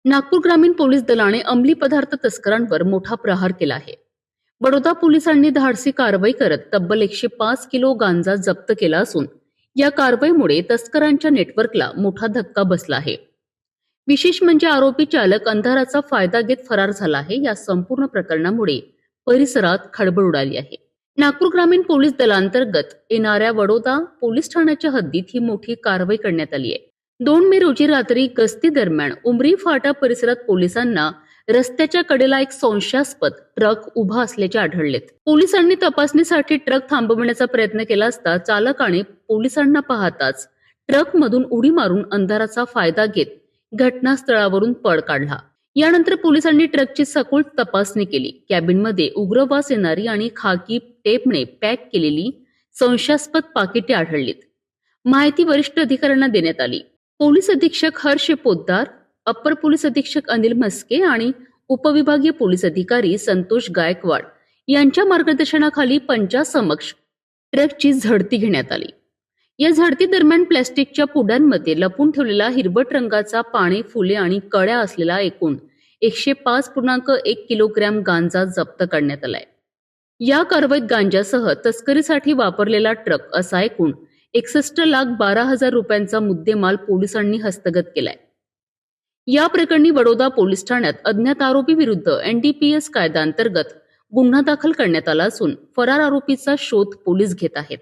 नागपूर ग्रामीण पोलीस दलाने अंमली पदार्थ तस्करांवर मोठा प्रहार केला आहे. बडोदा पोलिसांनी धाडसी कारवाई करत तब्बल 105 किलो गांजा जप्त केला असून या कारवाईमुळे तस्करांच्या नेटवर्कला मोठा धक्का बसला आहे. विशेष म्हणजे आरोपी चालक अंधाराचा फायदा घेत फरार झाला आहे. या संपूर्ण प्रकरणामुळे परिसरात खळबळ उडाली आहे. नागपूर ग्रामीण पोलीस दलांतर्गत येणाऱ्या बडोदा पोलीस ठाण्याच्या हद्दीत ही मोठी कारवाई करण्यात आली आहे. 2 मे रोजी रात्री गस्ती दरम्यान उमरी फाटा परिसरात पोलिसांना रस्त्याच्या कडेला एक संशयास्पद ट्रक उभा असल्याचे आढळलेत. पोलिसांनी तपासणीसाठी ट्रक थांबवण्याचा प्रयत्न केला असता चालकाने पोलिसांना पाहताच ट्रकमधून उडी मारून अंधाराचा फायदा घेत घटनास्थळावरून पळ काढला. यानंतर पोलिसांनी ट्रकची सखोल तपासणी केली. कॅबिनमध्ये उग्रवास येणारी आणि खाकी टेपने पॅक केलेली संशयास्पद पाकिटे आढळलीत. माहिती वरिष्ठ अधिकाऱ्यांना देण्यात आली. पोलीस अधीक्षक हर्ष पोद्दार, अप्पर पोलीस अधीक्षक अनिल मस्के आणि उपविभागीय पोलीस अधिकारी संतोष गायकवाड यांच्या मार्गदर्शनाखाली पंचासमक्ष ट्रकची झडती घेण्यात आली. या झडती दरम्यान प्लॅस्टिकच्या पुड्यांमध्ये लपून ठेवलेला हिरवट रंगाचा पाने, फुले आणि कळ्या असलेला एकूण 105.1 किलोग्रॅम गांजा जप्त करण्यात आलाय. या कारवाईत गांजासह तस्करीसाठी वापरलेला ट्रक असा एकूण 61,12,000 रुपयांचा मुद्देमाल पोलिसांनी हस्तगत केलाय. या प्रकरणी बडोदा पोलीस ठाण्यात अज्ञात आरोपी विरुद्ध NDPS कायद्याअंतर्गत गुन्हा दाखल करण्यात आला असून फरार आरोपीचा शोध पोलीस घेत आहेत.